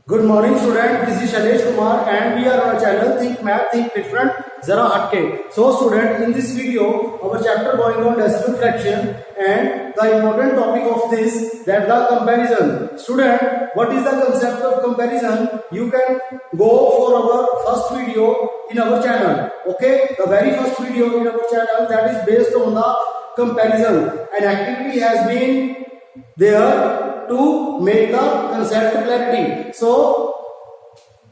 Good morning student, this is Shailesh Kumar and we are on a channel Think Math, Think Different, Zara Hatke. So student, in this video, our chapter going on decimal fraction and the important topic of this that the comparison. Student, what is the concept of comparison? You can go for our first video in our channel. Okay, the very first video in our channel that is based on the comparison. An activity has been there to make the concept clarity. So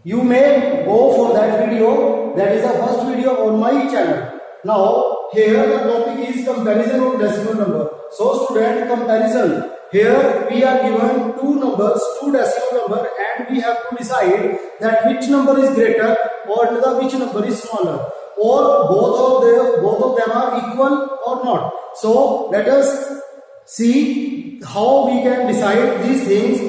you may go for that video. That is the first video on my channel. Now here the topic is comparison of decimal number. So student, comparison. Here we are given two numbers, two decimal number, and we have to decide that which number is greater or which number is smaller, or both of them are equal or not. So let us see how we can decide these things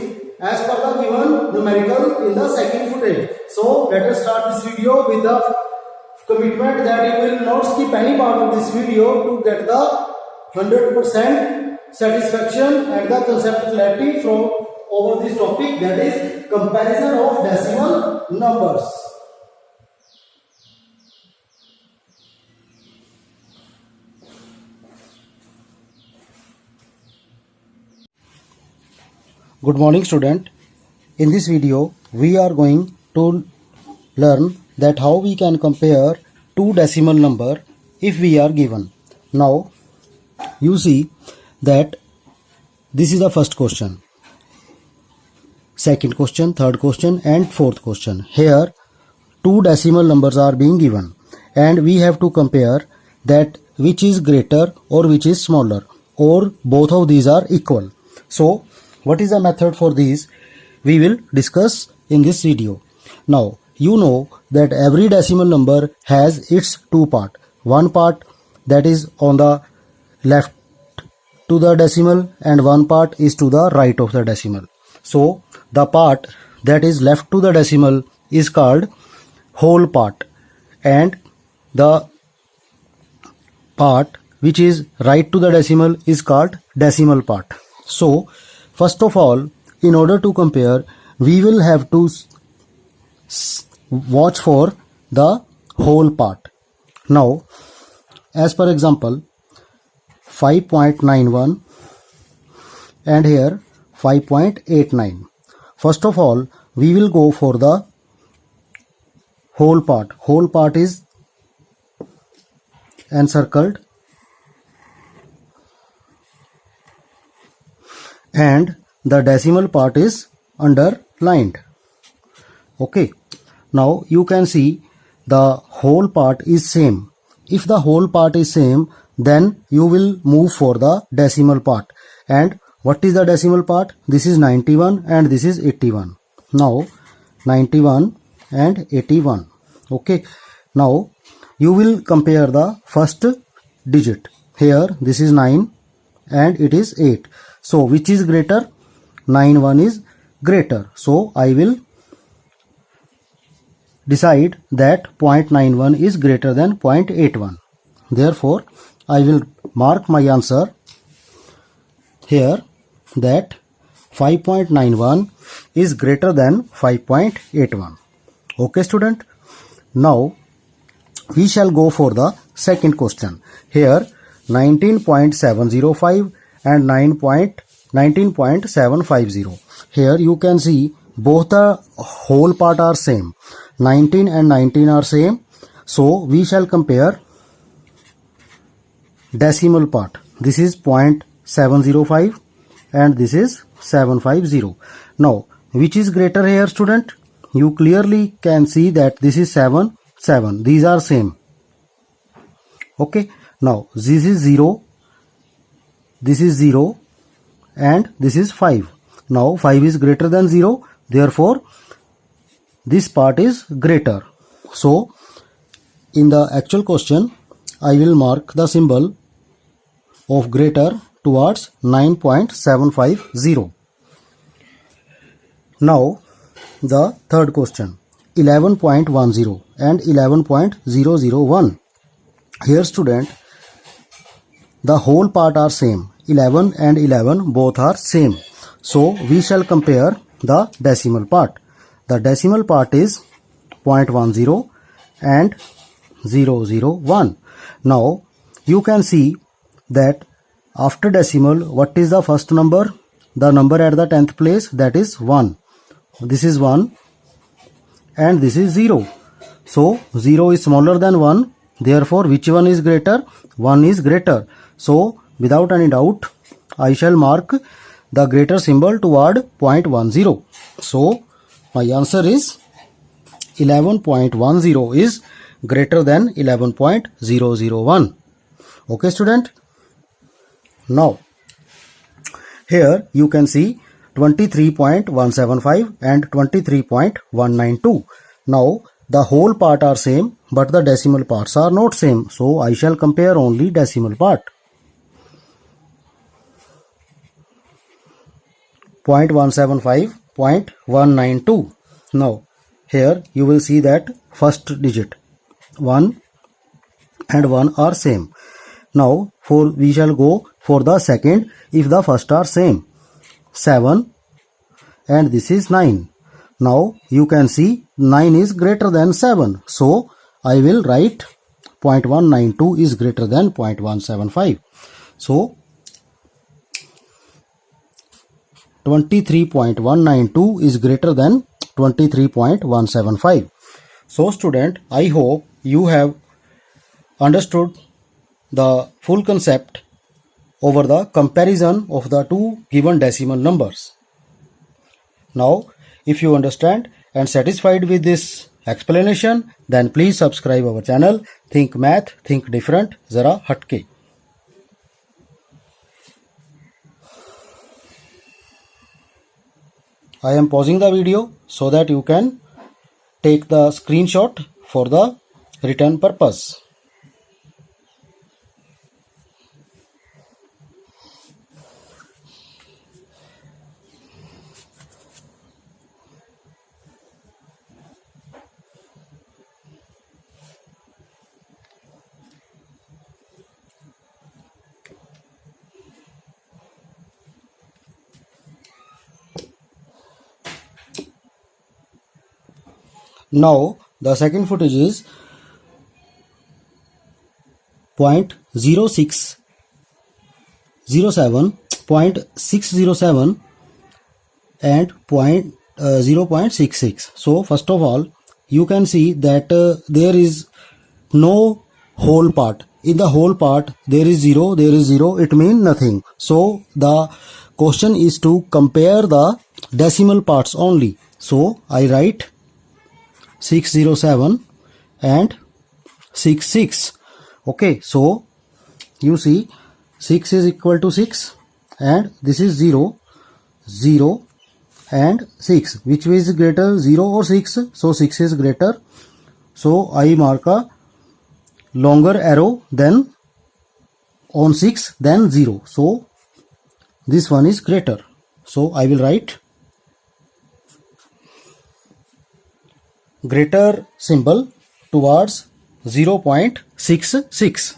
as per the given numerical in the second footage. So let us start this video with the commitment that you will not skip any part of this video to get the 100% satisfaction and the concept clarity from over this topic, that is comparison of decimal numbers. Good morning student. In this video we are going to learn that how we can compare two decimal number if we are given. Now you see that this is the first question, second question, third question and fourth question. Here two decimal numbers are being given and we have to compare that which is greater or which is smaller, or both of these are equal. So what is the method for these? We will discuss in this video. Now, you know that every decimal number has its two parts. One part that is on the left to the decimal and one part is to the right of the decimal. So, the part that is left to the decimal is called whole part, and the part which is right to the decimal is called decimal part. So, first of all, in order to compare, we will have to watch for the whole part. Now, as per example, 5.91 and here 5.89. First of all, we will go for the whole part. Whole part is encircled and the decimal part is underlined. Okay, now you can see the whole part is same. If the whole part is same, then you will move for the decimal part. And what is the decimal part? This is 91 and this is 81. Now 91 and 81. Okay, now you will compare the first digit. Here this is 9 and it is 8. So which is greater? 91 is greater. So I will decide that 0.91 is greater than 0.81. Therefore, I will mark my answer here that 5.91 is greater than 5.81. Okay student. Now we shall go for the second question. Here 19.705 and 19.750. Here you can see both the whole part are same. 19 and 19 are same. So we shall compare decimal part. This is 0.705 and this is 750. Now which is greater here student? You clearly can see that this is 7, 7. These are same. Okay. Now this is 0. This is 0 and this is 5. Now 5 is greater than 0. Therefore, this part is greater. So, in the actual question, I will mark the symbol of greater towards 9.750. Now, the third question, 11.10 and 11.001. Here student, the whole part are same. 11 and 11 both are same. So we shall compare the decimal part. the decimal part is 0.10 and 001. Now you can see that after decimal, what is the first number? The number at the 10th place, that is 1. This is 1 and this is 0. So 0 is smaller than 1. Therefore, which one is greater? 1 is greater. So without any doubt, I shall mark the greater symbol toward 0.10. So my answer is 11.10 is greater than 11.001. Okay, student. Now here you can see 23.175 and 23.192. Now the whole part are same, but the decimal parts are not same. So I shall compare only decimal part. 0.175, 0.192. Now here you will see that first digit 1 and 1 are same. Now we shall go for the second if the first are same. 7 and this is 9. Now you can see 9 is greater than 7. So I will write 0.192 is greater than 0.175. So 23.192 is greater than 23.175. So student, I hope you have understood the full concept over the comparison of the two given decimal numbers. Now, if you understand and satisfied with this explanation, then please subscribe our channel Think Math, Think Different, Zara Hatke. I am pausing the video so that you can take the screenshot for the written purpose. Now the second footage is 0.0607, 0.607 and 0.66. So first of all, you can see that there is no whole part. In the whole part there is 0, it means nothing. So the question is to compare the decimal parts only. So I write 607 and 66. Okay, so you see 6 is equal to 6 and this is 0, 0 and 6. Which is greater, 0 or 6? So 6 is greater. So I mark a longer arrow than on 6 than 0. So this one is greater. So I will write greater symbol towards 0.66.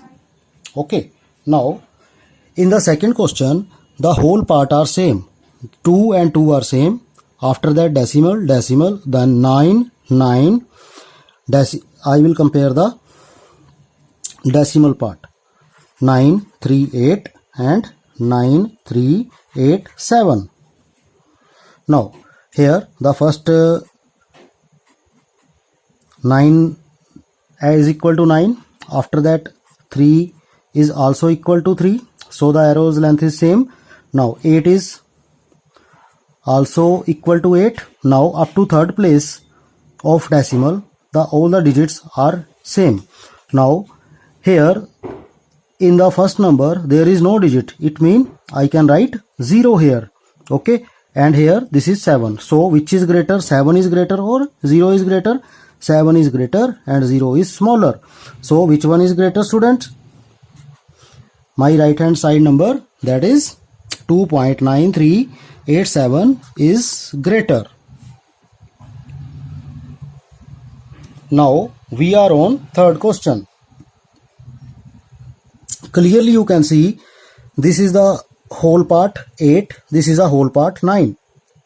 Okay. Now in the second question, the whole part are same. 2 and 2 are same. After that decimal, then 9. I will compare the decimal part. 938 and 9387. Now here the first 9 is equal to 9. After that 3 is also equal to 3. So the arrow's length is same. Now 8 is also equal to 8. Now up to third place of decimal, all the digits are same. Now here in the first number there is no digit. It means I can write 0 here. Okay. And here this is 7. So which is greater? 7 is greater or 0 is greater? 7 is greater and 0 is smaller. So which one is greater, students? My right hand side number, that is 2.9387 is greater. Now we are on third question. Clearly you can see this is the whole part 8, this is a whole part 9.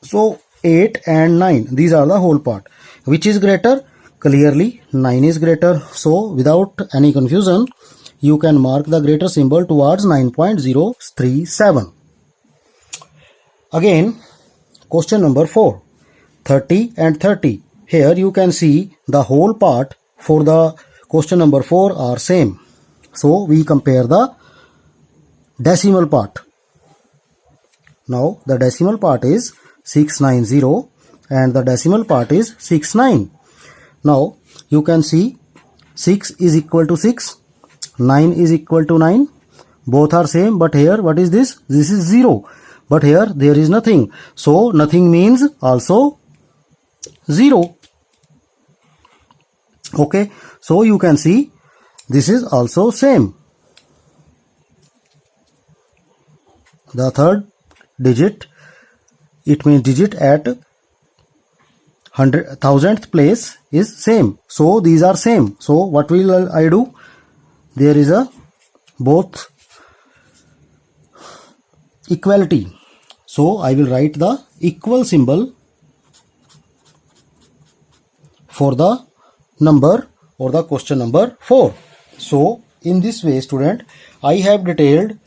So 8 and 9. These are the whole part. Which is greater? Clearly 9 is greater. So without any confusion, you can mark the greater symbol towards 9.037. Again, question number 4. 30 and 30. Here you can see the whole part for the question number 4 are same. So we compare the decimal part. Now the decimal part is 690 and the decimal part is 69. Now you can see 6 is equal to 6, 9 is equal to 9. Both are same, but here what is this? This is 0. But here there is nothing. So nothing means also 0. Okay, so you can see this is also same. The third digit, it means digit at 1000th place is same. So these are same. So what will I do? There is a both equality. So I will write the equal symbol for the number or the question number 4. So in this way, student, I have detailed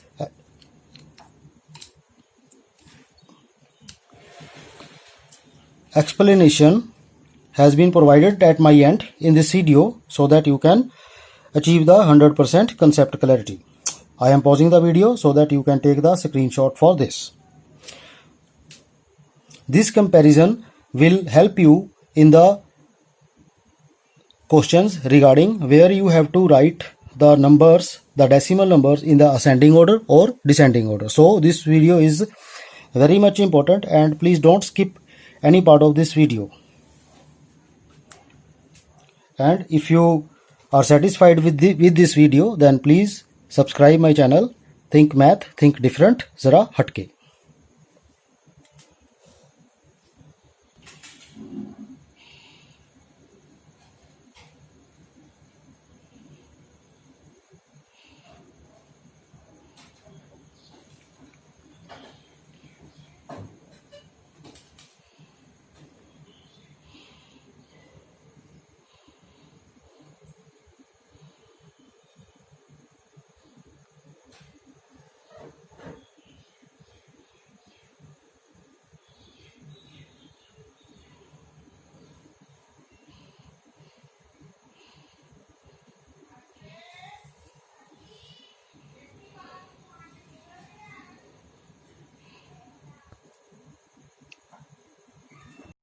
explanation has been provided at my end in this video so that you can achieve the 100% concept clarity. I am pausing the video so that you can take the screenshot for this. This comparison will help you in the questions regarding where you have to write the numbers, the decimal numbers in the ascending order or descending order. So this video is very much important and please don't skip any part of this video. And if you are satisfied with this video, then please subscribe my channel Think Math Think Different Zara Hatke.